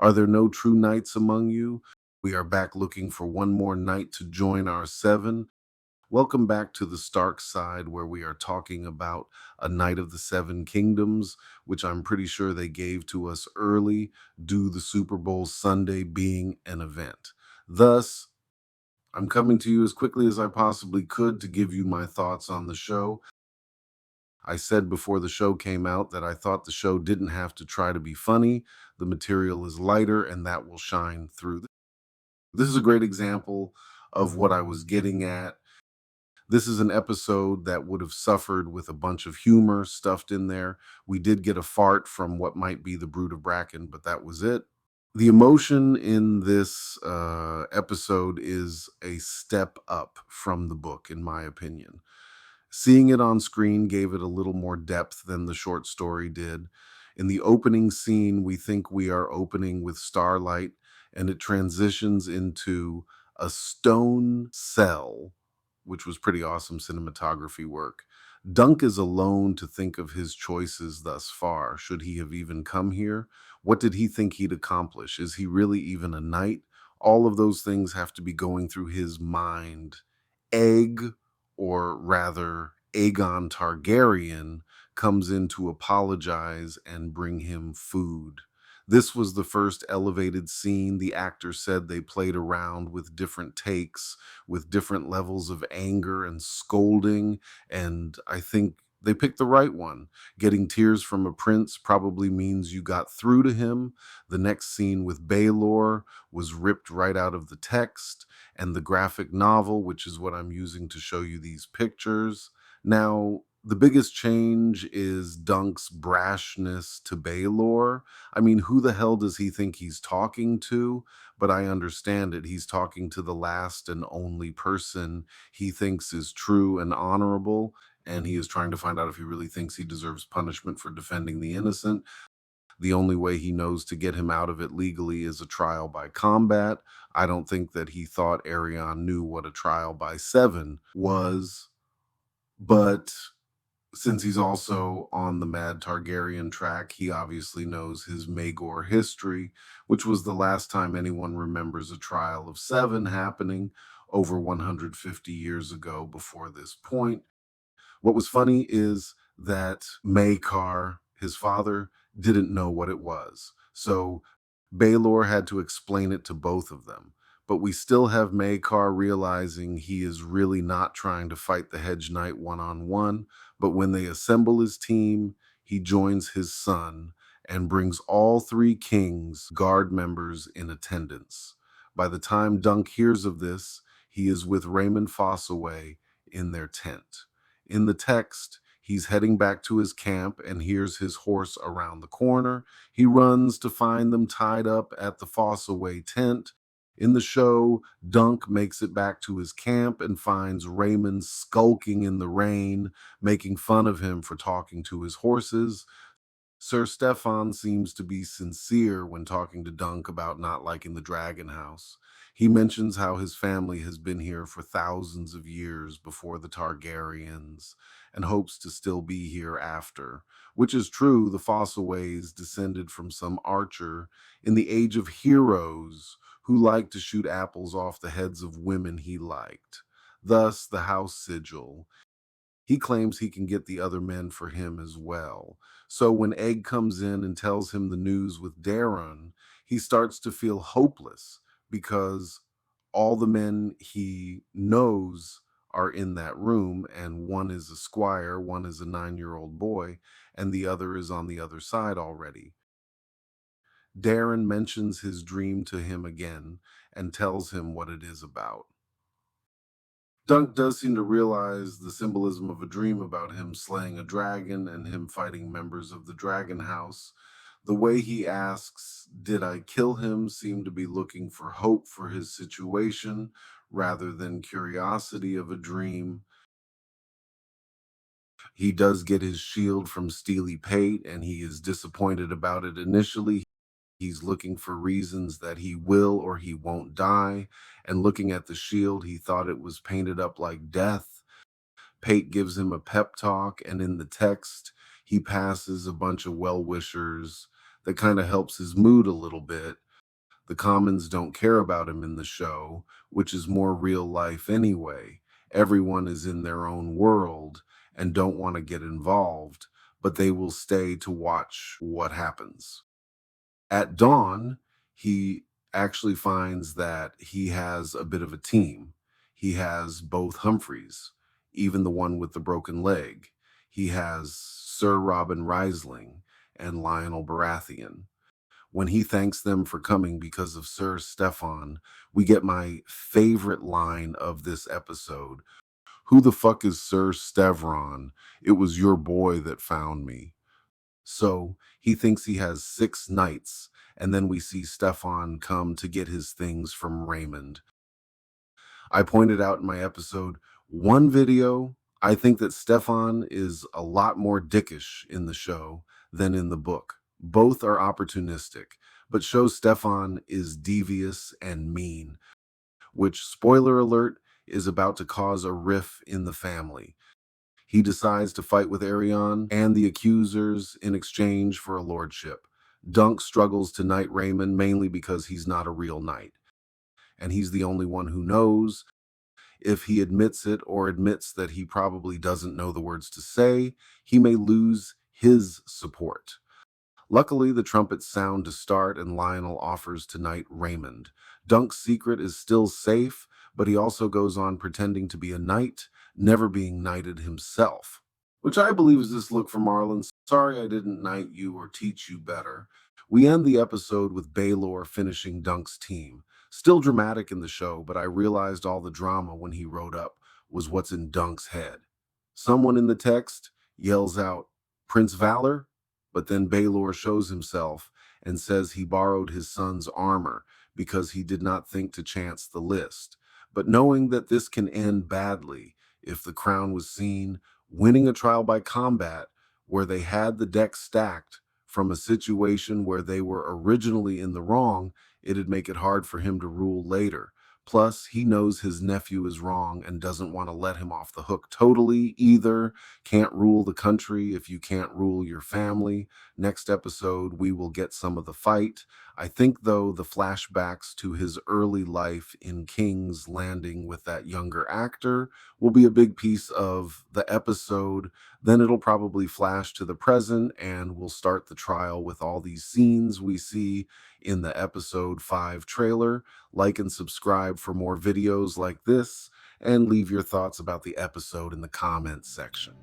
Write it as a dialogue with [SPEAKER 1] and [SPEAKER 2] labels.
[SPEAKER 1] Are there no true knights among you? We are back looking for one more knight to join our seven. Welcome back to the Stark Side, where we are talking about A Knight of the Seven Kingdoms, which I'm pretty sure they gave to us early, due the Super Bowl Sunday being an event. Thus, I'm coming to you as quickly as I possibly could to give you my thoughts on the show. I said before the show came out that I thought the show didn't have to try to be funny. The material is lighter, and that will shine through. This is a great example of what I was getting at. This is an episode that would have suffered with a bunch of humor stuffed in there. We did get a fart from what might be the Brood of Bracken, but that was it. The emotion in this episode is a step up from the book, in my opinion. Seeing it on screen gave it a little more depth than the short story did. In the opening scene, we think we are opening with starlight, and it transitions into a stone cell, which was pretty awesome cinematography work. Dunk is alone to think of his choices thus far. Should he have even come here? What did he think he'd accomplish? Is he really even a knight? All of those things have to be going through his mind. Egg, or rather Aegon Targaryen, comes in to apologize and bring him food. This was the first elevated scene. The actor said they played around with different takes, with different levels of anger and scolding, and I think they picked the right one. Getting tears from a prince probably means you got through to him. The next scene with Baelor was ripped right out of the text, and the graphic novel, which is what I'm using to show you these pictures. Now, the biggest change is Dunk's brashness to Baelor. I mean, who the hell does he think he's talking to? But I understand it. He's talking to the last and only person he thinks is true and honorable, and he is trying to find out if he really thinks he deserves punishment for defending the innocent. The only way he knows to get him out of it legally is a trial by combat. I don't think that he thought Arion knew what a trial by seven was, but since he's also on the Mad Targaryen track, he obviously knows his Maegor history, which was the last time anyone remembers a trial of seven happening over 150 years ago before this point. What was funny is that Maekar, his father, didn't know what it was. So Baelor had to explain it to both of them. But we still have Maekar realizing he is really not trying to fight the Hedge Knight one-on-one. But when they assemble his team, he joins his son and brings all three kings, guard members, in attendance. By the time Dunk hears of this, he is with Raymond Fossaway in their tent. In the text, he's heading back to his camp and hears his horse around the corner. He runs to find them tied up at the Fossaway tent. In the show, Dunk makes it back to his camp and finds Raymond skulking in the rain, making fun of him for talking to his horses. Sir Stefan seems to be sincere when talking to Dunk about not liking the Dragon House. He mentions how his family has been here for thousands of years before the Targaryens and hopes to still be here after, which is true. The Fossaways descended from some archer in the Age of Heroes who liked to shoot apples off the heads of women he liked. Thus, the house sigil. He claims he can get the other men for him as well. So when Egg comes in and tells him the news with Darren, he starts to feel hopeless because all the men he knows are in that room, and one is a squire, one is a 9-year-old boy, and the other is on the other side already. Darren mentions his dream to him again and tells him what it is about. Dunk does seem to realize the symbolism of a dream about him slaying a dragon and him fighting members of the Dragon House. The way he asks, "Did I kill him?" seemed to be looking for hope for his situation rather than curiosity of a dream. He does get his shield from Steely Pate, and he is disappointed about it initially. He's looking for reasons that he will or he won't die. And looking at the shield, he thought it was painted up like death. Pate gives him a pep talk, and in the text, he passes a bunch of well wishers that kind of helps his mood a little bit. The commons don't care about him in the show, which is more real life anyway. Everyone is in their own world and don't want to get involved, but they will stay to watch what happens. At dawn, he actually finds that he has a bit of a team. He has both Humphreys, even the one with the broken leg. He has Sir Robin Risling and Lionel Baratheon. When he thanks them for coming because of Sir Stefan, we get my favorite line of this episode. Who the fuck is Sir Stevron? It was your boy that found me. So he thinks he has 6 knights, and then we see Stefan come to get his things from Raymond. I pointed out in my episode 1 video, I think that Stefan is a lot more dickish in the show than in the book. Both are opportunistic, but shows Stefan is devious and mean, which, spoiler alert, is about to cause a rift in the family. He decides to fight with Arion and the accusers in exchange for a lordship. Dunk struggles to knight Raymond mainly because he's not a real knight, and he's the only one who knows. If he admits it or admits that he probably doesn't know the words to say, he may lose his support. Luckily, the trumpets sound to start, and Lionel offers to knight Raymond. Dunk's secret is still safe, but he also goes on pretending to be a knight, never being knighted himself. Which I believe is this look from Marlon. Sorry I didn't knight you or teach you better. We end the episode with Baelor finishing Dunk's team. Still dramatic in the show, but I realized all the drama when he rode up was what's in Dunk's head. Someone in the text yells out, Prince Valor? But then Baelor shows himself and says he borrowed his son's armor because he did not think to chance the list. But knowing that this can end badly, if the crown was seen winning a trial by combat where they had the deck stacked from a situation where they were originally in the wrong, it'd make it hard for him to rule later. Plus, he knows his nephew is wrong and doesn't want to let him off the hook totally either. Can't rule the country if you can't rule your family. Next episode, we will get some of the fight. I think, though, the flashbacks to his early life in King's Landing with that younger actor will be a big piece of the episode. Then it'll probably flash to the present, and we'll start the trial with all these scenes we see in the episode 5 trailer. Like and subscribe for more videos like this, and leave your thoughts about the episode in the comments section.